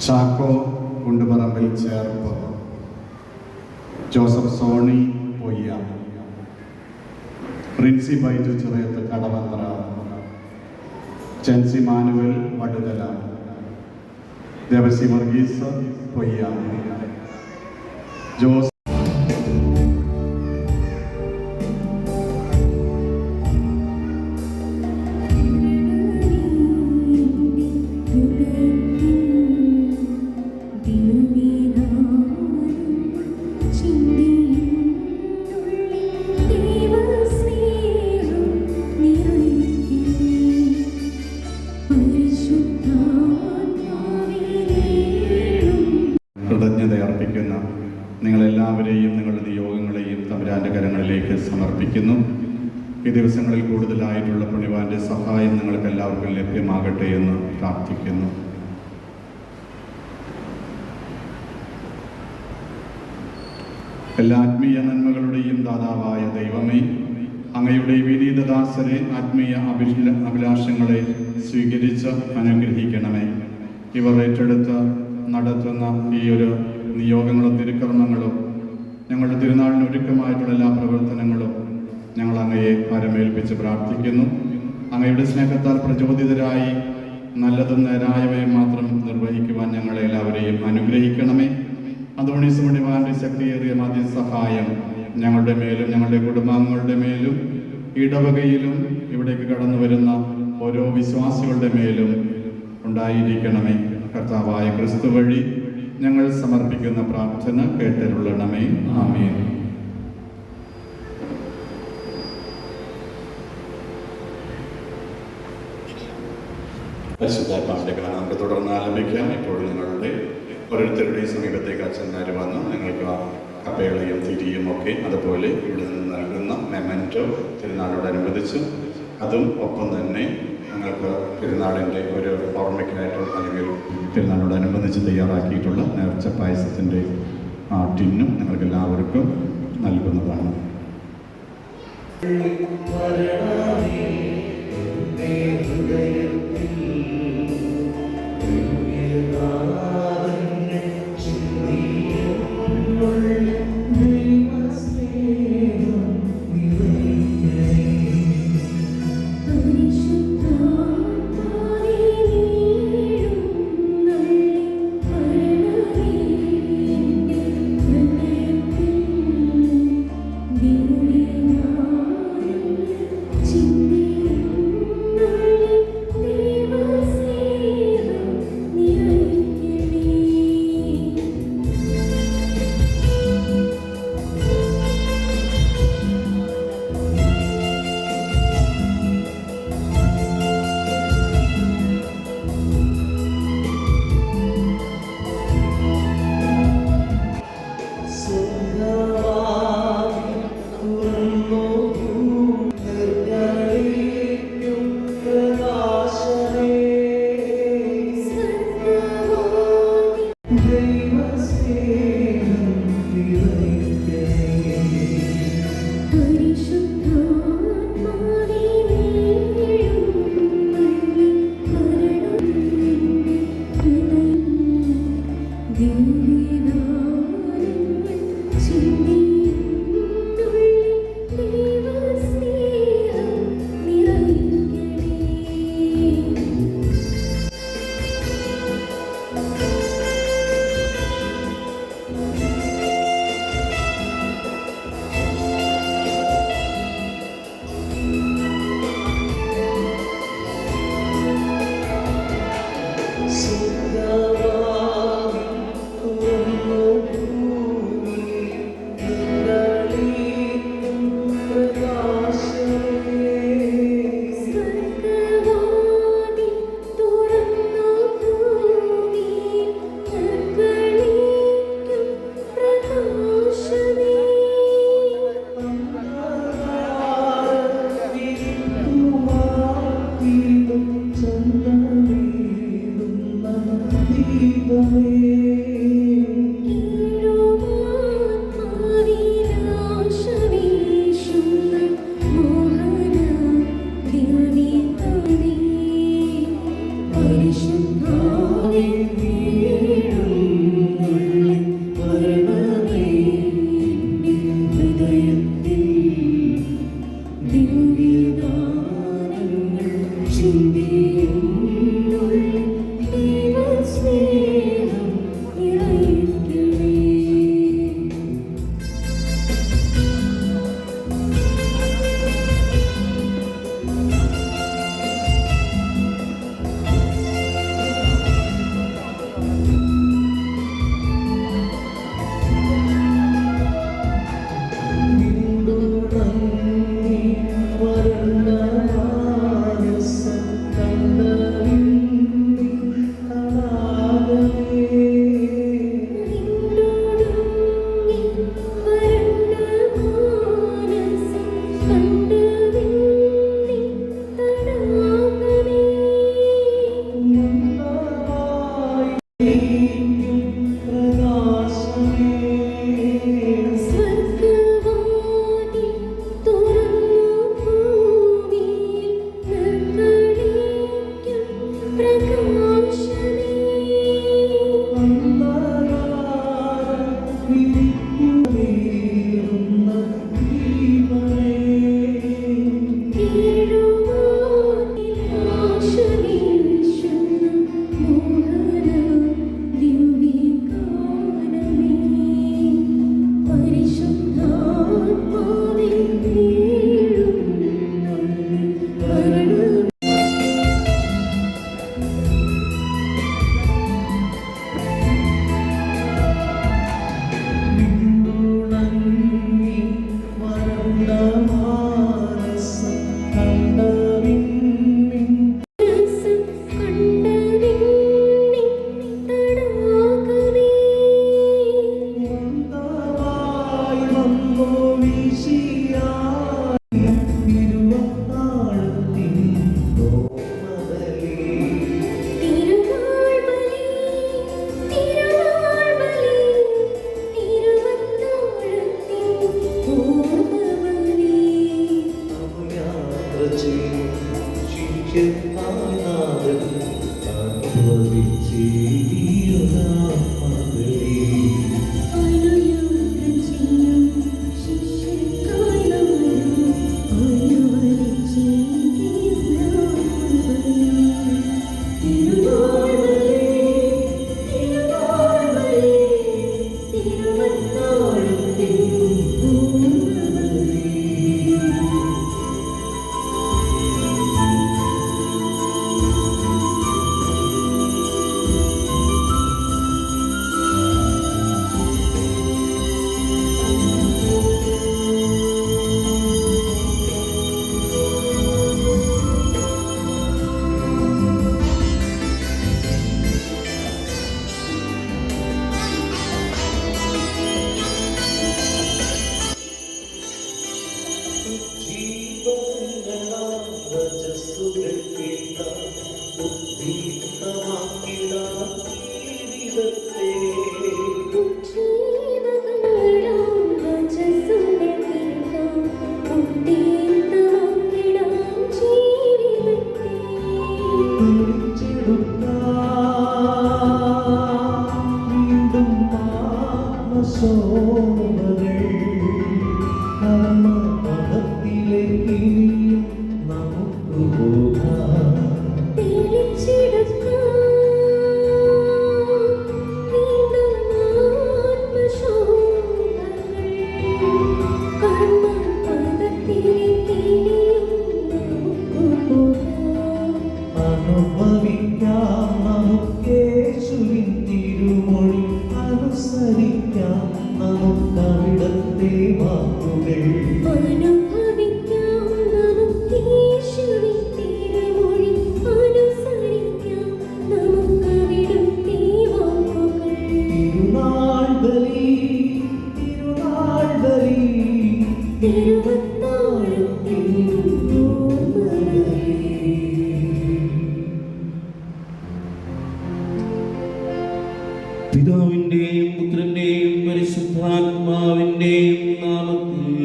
Chacko Kunduparambil Cherpu, Joseph Sony Poyya, Rincy Baiju Chirayath Kadavanthra, Chency Manuel Vaduthala, Devassy Varghese Poyya, Jose കൃതജ്ഞതയർപ്പിക്കുന്ന നിങ്ങളെല്ലാവരെയും നിങ്ങളുടെ നിയോഗങ്ങളെയും തമ്പുരാൻ്റെ കരങ്ങളിലേക്ക് സമർപ്പിക്കുന്നു. ഈ ദിവസങ്ങളിൽ കൂടുതലായിട്ടുള്ള പുണ്യവാന്റെ സഹായം നിങ്ങൾക്ക് എല്ലാവർക്കും ലഭ്യമാകട്ടെ എന്ന് പ്രാർത്ഥിക്കുന്നു. എല്ലാ ആത്മീയ നന്മകളുടെയും ദാതാവായ ദൈവമേ, അങ്ങയുടെ വിനീതദാസരെ ആത്മീയ അഭിലാഷങ്ങളെ സ്വീകരിച്ച് അനുഗ്രഹിക്കണമേ. ഇവർ ഏറ്റെടുത്ത് നടത്തുന്ന ഈ ഒരു നിയോഗങ്ങളും തിരുക്കർമ്മങ്ങളും ഞങ്ങളുടെ തിരുനാളിന് ഒരുക്കമായിട്ടുള്ള എല്ലാ പ്രവർത്തനങ്ങളും ഞങ്ങൾ അങ്ങയെ പരമേൽപ്പിച്ച് പ്രാർത്ഥിക്കുന്നു. അങ്ങയുടെ സ്നേഹത്താൽ പ്രചോദിതരായി നല്ലതും നേരായവയും മാത്രം നിർവഹിക്കുവാൻ ഞങ്ങളെ എല്ലാവരെയും അനുഗ്രഹിക്കണമേ. അന്തോണീസ് പുണ്യവാന്റെ ശക്തിയേറിയ മധ്യസഹായം ഞങ്ങളുടെ മേലും ഞങ്ങളുടെ കുടുംബാംഗങ്ങളുടെ മേലും ഇടവകയിലും ഇവിടേക്ക് കടന്നു വരുന്ന ഓരോ വിശ്വാസികളുടെ മേലും ഉണ്ടായിരിക്കണമേ. കർത്താവായ ക്രിസ്തു വഴി ഞങ്ങൾ സമർപ്പിക്കുന്ന പ്രാർത്ഥന കേട്ടരുളണമേ. ആമേൻ. പരിശുദ്ധാത്മാവിന്റെ ഗാനം നമുക്ക് തുടർന്ന് ആലപിക്കാം. ഇപ്പോൾ നിങ്ങളുടെ ഓരോരുത്തരുടെയും സമീപത്തേക്ക് അച്ഛന്മാർ വന്ന് നിങ്ങൾക്ക് കപ്പേളയും തിരിയും ഒക്കെ അതുപോലെ ഇവിടെ നിന്ന് നൽകുന്ന മെമൻറ്റോ തിരുനാളോടനുബന്ധിച്ച് അതും ഒപ്പം തന്നെ നിങ്ങൾക്ക് പെരുന്നാളിൻ്റെ ഒരു ഓർമ്മയ്ക്കായിട്ട് അല്ലെങ്കിൽ പെരുന്നാളോടനുബന്ധിച്ച് തയ്യാറാക്കിയിട്ടുള്ള നേർച്ച പായസത്തിൻ്റെ ടിന്നും നിങ്ങൾക്ക് എല്ലാവർക്കും നൽകുന്നതാണ്. Thank you. പിതാവിന്റെയും പുത്രന്റെയും പരിശുദ്ധാത്മാവിന്റെയും നാമത്തിൽ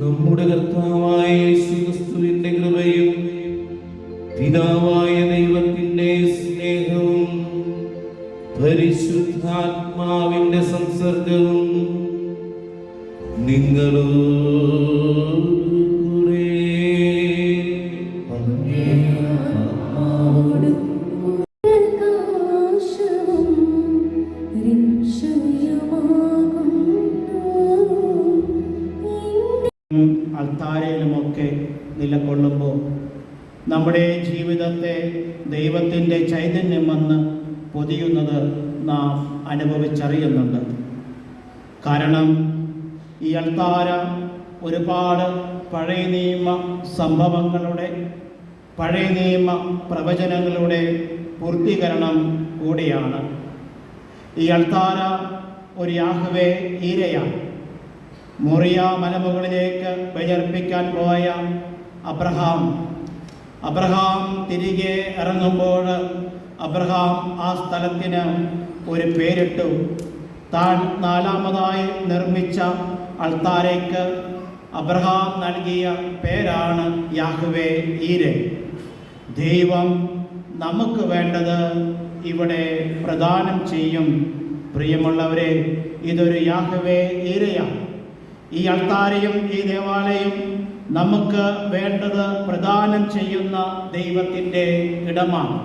നമ്മുടെ കർത്താവായ യേശുക്രിസ്തുവിന്റെ കൃപയും പിതാവായ ദൈവത്തിന്റെ സ്നേഹവും പരിശുദ്ധാത്മാവിന്റെ സംസർഗവും അൾത്താരയിലുമൊക്കെ നിലകൊള്ളുമ്പോൾ നമ്മുടെ ജീവിതത്തെ ദൈവത്തിൻ്റെ ചൈതന്യം വന്ന് പൊതിയുന്നത് നാം അനുഭവിച്ചറിയുന്നുണ്ട്. കാരണം ഈ അൾത്താര ഒരുപാട് പഴയ നിയമ സംഭവങ്ങളുടെ, പഴയ നിയമ പ്രവചനങ്ങളുടെ പൂർത്തീകരണം കൂടിയാണ്. ഈ അൾത്താര ഒരു യാഹ്വേ ഈരയാണ്. മോറിയ മലമുകളിലേക്ക് ബലിയർപ്പിക്കാൻ പോയ അബ്രഹാം തിരികെ ഇറങ്ങുമ്പോൾ അബ്രഹാം ആ സ്ഥലത്തിന് ഒരു പേരിട്ടു. താൻ നാലാമതായി നിർമ്മിച്ച അൾത്താരയ്ക്ക് അബ്രഹാം നൽകിയ പേരാണ് യാഹ്വേ ഈരെ. ദൈവം നമുക്ക് വേണ്ടത് ഇവിടെ പ്രദാനം ചെയ്യും. പ്രിയമുള്ളവരെ, ഇതൊരു യാഹ്വേ ഈരയാണ്. ഈ അൾത്താരയും ഈ ദേവാലയം നമുക്ക് വേണ്ടത് പ്രദാനം ചെയ്യുന്ന ദൈവത്തിൻ്റെ ഇടമാണ്.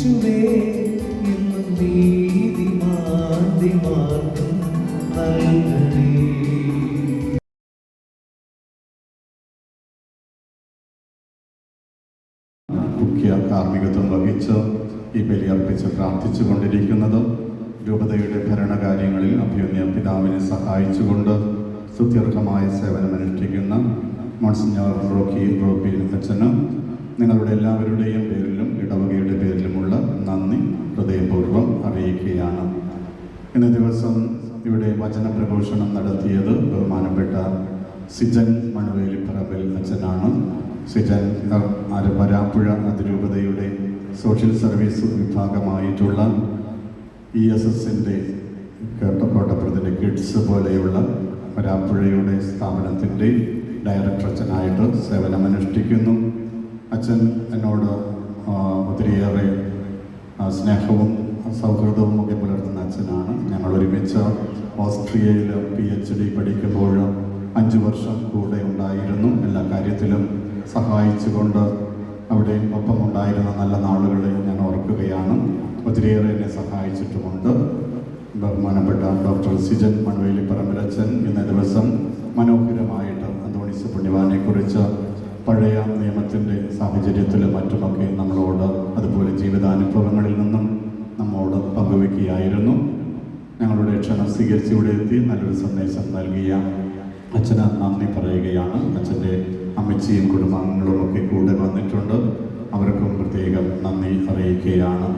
യേശുവേ എന്നും നീതിമാന്തിമാർക്കും നൽകണേ. മുഖ്യ കാർമ്മികത്വം വഹിച്ച് ഈ ബലി അർപ്പിച്ച് പ്രാർത്ഥിച്ചു കൊണ്ടിരിക്കുന്നത് രൂപതയുടെ ഭരണകാര്യങ്ങളിൽ അഭ്യുന്നയ പിതാവിനെ സഹായിച്ചുകൊണ്ട് സ്തുത്യർഹമായ സേവനമനുഷ്ഠിക്കുന്ന മോൺസിഞ്ഞോർ റോബി അച്ഛന് നിങ്ങളുടെ എല്ലാവരുടെയും പേരിലും ഇടവകയുടെ പേരിലുമുള്ള നന്ദി ഹൃദയപൂർവ്വം അറിയിക്കുകയാണ്. ഇന്നേ ദിവസം ഇവിടെ വചനപ്രഘോഷണം നടത്തിയത് ബഹുമാനപ്പെട്ട സിജൻ മണവേലിപ്പറമ്പിൽ അച്ഛനാണ്. സിജൻ വരാപ്പുഴ അതിരൂപതയുടെ സോഷ്യൽ സർവീസ് വിഭാഗമായിട്ടുള്ള ESSൻ്റെ കോട്ടപ്പുറത്തിൻ്റെ കിഡ്സ് പോലെയുള്ള വരാപ്പുഴയുടെ സ്ഥാപനത്തിൻ്റെ ഡയറക്ടർ അച്ഛനായിട്ട് സേവനമനുഷ്ഠിക്കുന്നു. അച്ഛൻ എന്നോട് ഒത്തിരിയേറെ സ്നേഹവും സൗഹൃദവും ഒക്കെ പുലർത്തുന്ന അച്ഛനാണ്. ഞങ്ങൾ ഒരുമിച്ച് ഓസ്ട്രിയയിൽ PhD പഠിക്കുമ്പോൾ 5 വർഷം കൂടെ ഉണ്ടായിരുന്നു. എല്ലാ കാര്യത്തിലും സഹായിച്ചുകൊണ്ട് അവിടെ ഒപ്പമുണ്ടായിരുന്ന നല്ല നാളുകളെ ഞാൻ ഓർക്കുകയാണ്. ഒത്തിരിയേറെ എന്നെ സഹായിച്ചിട്ടുമുണ്ട്. ബഹുമാനപ്പെട്ട ഡോക്ടർ സിജൻ മണവേലിപ്പറമ്പിലച്ചൻ ഇന്നേ ദിവസം മനോഹരമായിട്ട് അന്തോണീസ് പുണ്യവാനെക്കുറിച്ച് പഴയ നിയമത്തിൻ്റെ സാഹചര്യത്തിലും മറ്റുമൊക്കെ നമ്മളോട്, അതുപോലെ ജീവിതാനുഭവങ്ങളിൽ നിന്നും നമ്മോട് പങ്കുവയ്ക്കുകയായിരുന്നു. ഞങ്ങളുടെ ക്ഷണം സ്വീകരിച്ച് ഇവിടെ എത്തി നല്ലൊരു സന്ദേശം നൽകിയ അച്ഛന് നന്ദി പറയുകയാണ്. അച്ഛൻ്റെ അമ്മച്ചിയും കുടുംബാംഗങ്ങളും ഒക്കെ കൂടെ വന്നിട്ടുണ്ട്. അവർക്കും പ്രത്യേകം നന്ദി അറിയിക്കുകയാണ്.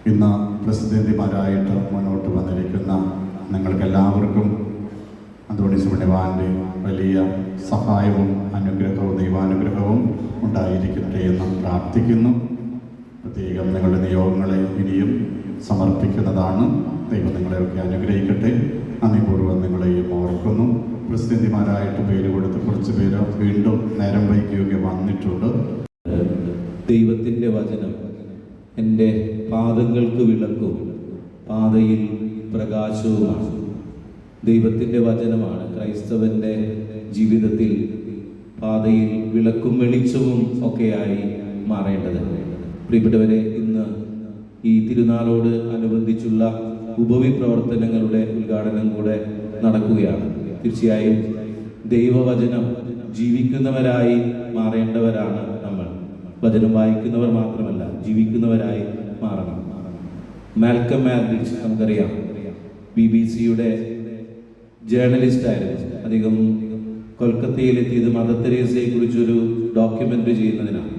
ഇന്ന് പ്രസിദ്ധന്തിമാരായിട്ട് മുന്നോട്ട് വന്നിരിക്കുന്ന നിങ്ങൾക്കെല്ലാവർക്കും അന്തോണീസ് പുണ്യവാൻ്റെ വലിയ സഹായവും അനുഗ്രഹവും ദൈവാനുഗ്രഹവും ഉണ്ടായിരിക്കട്ടെ എന്ന് പ്രാർത്ഥിക്കുന്നു. പ്രത്യേകം നിങ്ങളുടെ നിയോഗങ്ങളെ ഇനിയും സമർപ്പിക്കുന്നതാണ്. ദൈവം നിങ്ങളെയൊക്കെ അനുഗ്രഹിക്കട്ടെ. നന്ദിപൂർവ്വം നിങ്ങളെയും ഓർക്കുന്നു. പ്രസിദ്ധന്തിമാരായിട്ട് പേര് കൊടുത്ത് കുറച്ച് പേര് വീണ്ടും നേരം വൈകിയൊക്കെ വന്നിട്ടുണ്ട്. ദൈവത്തിൻ്റെ വചനം എൻ്റെ പാദങ്ങൾക്ക് വിളക്കും പാതയിൽ പ്രകാശവുമാണ്. ദൈവത്തിൻ്റെ വചനമാണ് ക്രൈസ്തവൻ്റെ ജീവിതത്തിൽ പാതയിൽ വിളക്കും വെളിച്ചവും ഒക്കെയായി മാറേണ്ടത്. പ്രിയപ്പെട്ടവരെ, ഇന്ന് ഈ തിരുനാളോട് അനുബന്ധിച്ചുള്ള ഉപവി പ്രവർത്തനങ്ങളുടെ ഉദ്ഘാടനം കൂടെ നടക്കുകയാണ്. തീർച്ചയായും ദൈവവചനം ജീവിക്കുന്നവരായി മാറേണ്ടവരാണ് നമ്മൾ. വചനം വായിക്കുന്നവർ മാത്രമല്ല, ജീവിക്കുന്നവരായി മാറണം. മാൽക്കം ആൽഡ്രിച്ച് നമുക്കറിയാം, BBC-യുടെ ജേർണലിസ്റ്റ് ആയിരുന്നു. അദ്ദേഹം കൊൽക്കത്തയിലെത്തിയത് മദർ തെരേസയെ കുറിച്ചൊരു ഡോക്യുമെൻ്ററി ചെയ്യുന്നതിനാണ്.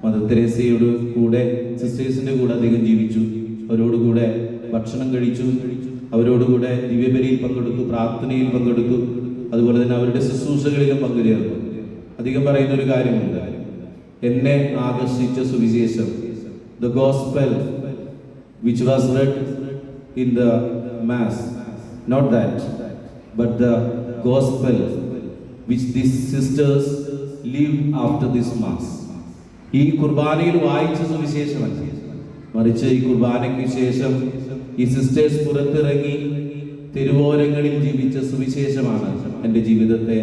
മദർ തെരേസയുടെ കൂടെ, സിസ്റ്റേഴ്സിൻ്റെ കൂടെ അദ്ദേഹം ജീവിച്ചു. അവരോടുകൂടെ ഭക്ഷണം കഴിച്ചു, അവരോടുകൂടെ ദിവ്യബലിയിൽ പങ്കെടുത്തു, പ്രാർത്ഥനയിൽ പങ്കെടുത്തു, അതുപോലെ തന്നെ അവരുടെ ശുശ്രൂഷകളിലും പങ്കുചേർന്നു. അദ്ദേഹം പറയുന്ന ഒരു കാര്യമുണ്ട്, എന്നെ ആകർഷിച്ച സുവിശേഷം, the gospel which was read in the mass, not that, but the gospel which these sisters lived after this mass. ഈ കുർബാനയിൽ വായിച്ച സുവിശേഷമല്ല, മറിച്ച് ഈ കുർബാനയ്ക്ക് ശേഷം ഈ സിസ്റ്റേഴ്സ് പുറത്തിറങ്ങി തെരുവോരങ്ങളിൽ ജീവിച്ച സുവിശേഷമാണ് എൻ്റെ ജീവിതത്തെ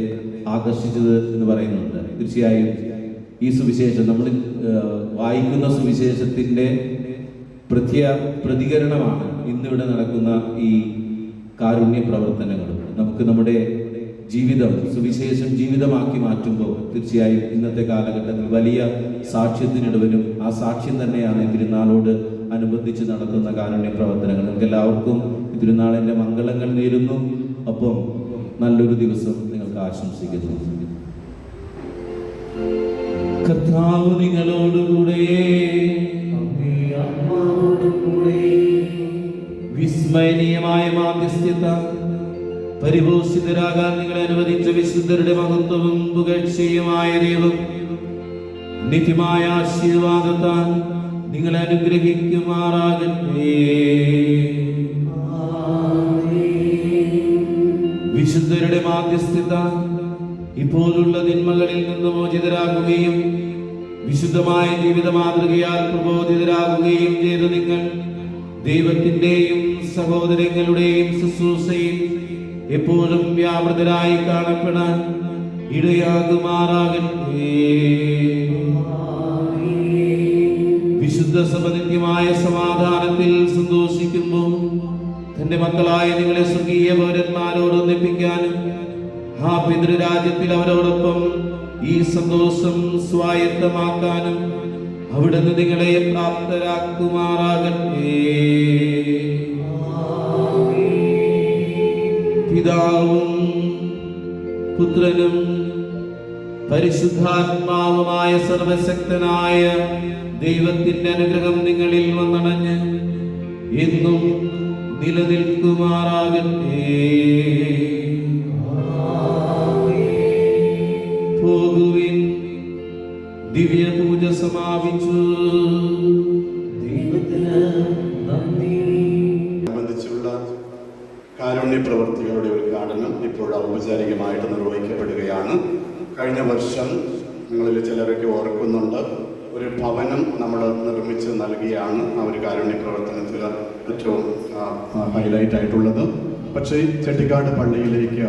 ആകർഷിച്ചത് എന്ന് പറയുന്നുണ്ട്. തീർച്ചയായും ഈ സുവിശേഷം, നമ്മൾ വായിക്കുന്ന സുവിശേഷത്തിൻ്റെ പ്രതികരണമാണ് ഇന്നിവിടെ നടക്കുന്ന ഈ കാരുണ്യ പ്രവർത്തനങ്ങൾ. നമുക്ക് നമ്മുടെ ജീവിതം, സുവിശേഷം ജീവിതമാക്കി മാറ്റുമ്പോൾ തീർച്ചയായും ഇന്നത്തെ കാലഘട്ടത്തിൽ വലിയ സാക്ഷ്യത്തിനിടവരും. ആ സാക്ഷ്യം തന്നെയാണ് തിരുനാളോട് അനുബന്ധിച്ച് നടത്തുന്ന കാരുണ്യ പ്രവർത്തനങ്ങൾ. നിങ്ങൾക്ക് എല്ലാവർക്കും തിരുനാളിൻ്റെ മംഗളങ്ങൾ നേരുന്നു. ഒപ്പം നല്ലൊരു ദിവസം നിങ്ങൾക്ക് ആശംസിക്കുന്നു. കർത്താവ് നിങ്ങളോടുകൂടെ, വിസ്മയനീയമായ മാധ്യസ്ഥ്യത പരിപോഷിതരാകാൻ നിങ്ങളെ അനുവദിച്ച വിശുദ്ധരുടെ മഹത്വവും പുകഴ്ചയുമായ ദൈവം നിത്യമായ ആശീർവാദത്താൽ നിങ്ങളെ അനുഗ്രഹിക്കുമാറാകട്ടെ. വിശുദ്ധരുടെ മാധ്യസ്ഥത ഇപ്പോഴുള്ള തിന്മകളിൽ നിന്ന് മോചിതരാകുകയും വിശുദ്ധമായ ജീവിത മാതൃകയാൽ പ്രബോധിതരാകുകയും ചെയ്ത നിങ്ങൾ ദൈവത്തിന്റെയും സഹോദരങ്ങളുടെയും ശുശ്രൂഷയിൽ എപ്പോഴും വ്യാപൃതരായി കാണപ്പെടാൻ ഇടയാകുമാറാകട്ടെ. വിശുദ്ധ സഭ നിത്യമായ സമാധാനത്തിൽ സന്തോഷിക്കുമ്പോൾ തന്റെ മക്കളായ നിങ്ങളെ സ്വർഗീയ പൗരന്മാരോട് ഒന്നിപ്പിക്കാനും ആ പിതൃരാജ്യത്തിൽ അവരോടൊപ്പം ഈ സന്തോഷം സ്വായത്തമാക്കാനും അവിടുന്ന് നിങ്ങളെ പ്രാപ്തരാക്കുമാറാകട്ടെ. പിതാവും പുത്രനും പരിശുദ്ധാത്മാവുമായ സർവശക്തനായ ദൈവത്തിന്റെ അനുഗ്രഹം നിങ്ങളിൽ വന്നണഞ്ഞ് എന്നും നിലനിൽക്കുമാറാകട്ടെ. പോകുവിൻ, ദിവ്യപൂജ സമാപിച്ചു. സംബന്ധിച്ചുള്ള കാരുണ്യ പ്രവർത്തികളുടെ ഉദ്ഘാടനം ഇപ്പോൾ ഔപചാരികമായിട്ട് നിർവഹിക്കപ്പെടുകയാണ്. കഴിഞ്ഞ വർഷം നിങ്ങളിൽ ചിലരൊക്കെ ഓർക്കുന്നുണ്ട്, ഒരു ഭവനം നമ്മൾ നിർമ്മിച്ച് നൽകിയാണ് ആ ഒരു കാരുണ്യ പ്രവർത്തനത്തിൽ ഏറ്റവും ഹൈലൈറ്റ് ആയിട്ടുള്ളത്. പക്ഷേ ചെട്ടിക്കാട് പള്ളിയിലേക്ക്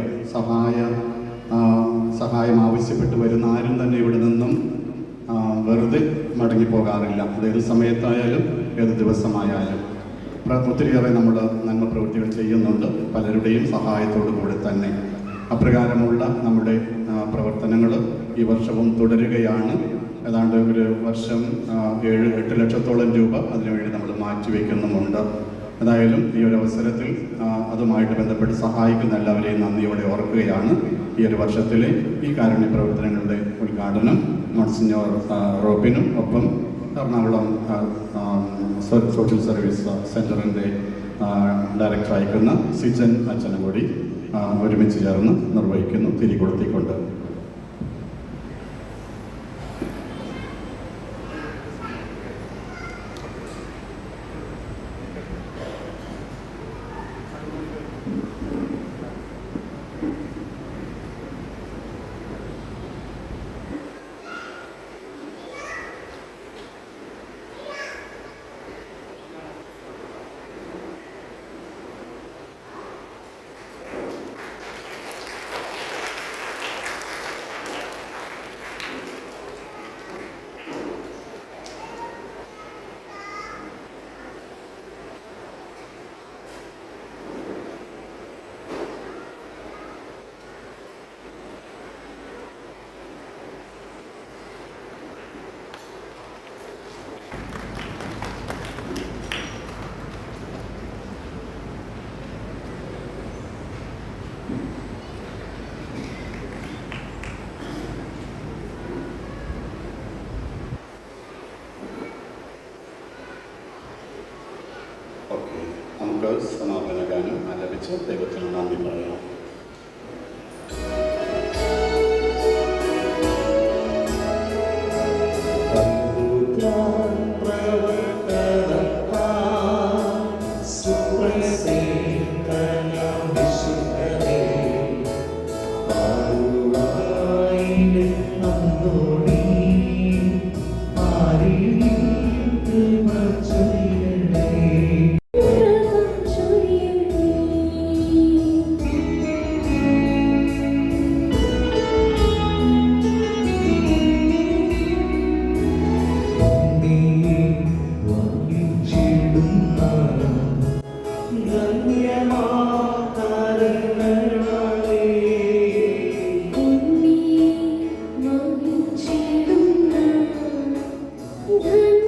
സഹായം ആവശ്യപ്പെട്ട് വരുന്ന ആരും തന്നെ ഇവിടെ നിന്നും വെറുതെ മടങ്ങിപ്പോകാറില്ല. അത് ഏത് സമയത്തായാലും ഏത് ദിവസമായാലും ഒത്തിരിയേറെ നമ്മൾ നന്മ പ്രവൃത്തികൾ ചെയ്യുന്നുണ്ട്, പലരുടെയും സഹായത്തോടു കൂടെ തന്നെ. അപ്രകാരമുള്ള നമ്മുടെ പ്രവർത്തനങ്ങൾ ഈ വർഷവും തുടരുകയാണ്. ഏതാണ്ട് ഒരു വർഷം 7-8 ലക്ഷത്തോളം രൂപ അതിനുവേണ്ടി നമ്മൾ മാറ്റിവെക്കുന്നുമുണ്ട്. ഏതായാലും ഈ ഒരു അവസരത്തിൽ അതുമായിട്ട് ബന്ധപ്പെട്ട് സഹായിക്കുന്ന എല്ലാവരെയും നന്ദിയോടെ ഓർക്കുകയാണ്. ഈ ഒരു വർഷത്തിലെ ഈ കാരുണ്യ പ്രവർത്തനങ്ങളുടെ ഉദ്ഘാടനം മോൺസിഞ്ഞോർ റോബിനും ഒപ്പം എറണാകുളം സോഷ്യൽ സർവീസ് സെൻ്ററിൻ്റെ ഡയറക്ടർ അയക്കുന്ന സിജൻ അച്ഛനും കൂടി ഒരുമിച്ച് ചേർന്ന് നിർവഹിക്കുന്നു, തിരികൊളുത്തിക്കൊണ്ട്. നമുക്ക് സമാപന ഗാനം ആലപിച്ച് ദൈവത്തിന് നന്ദി പറയാം. ധന്യ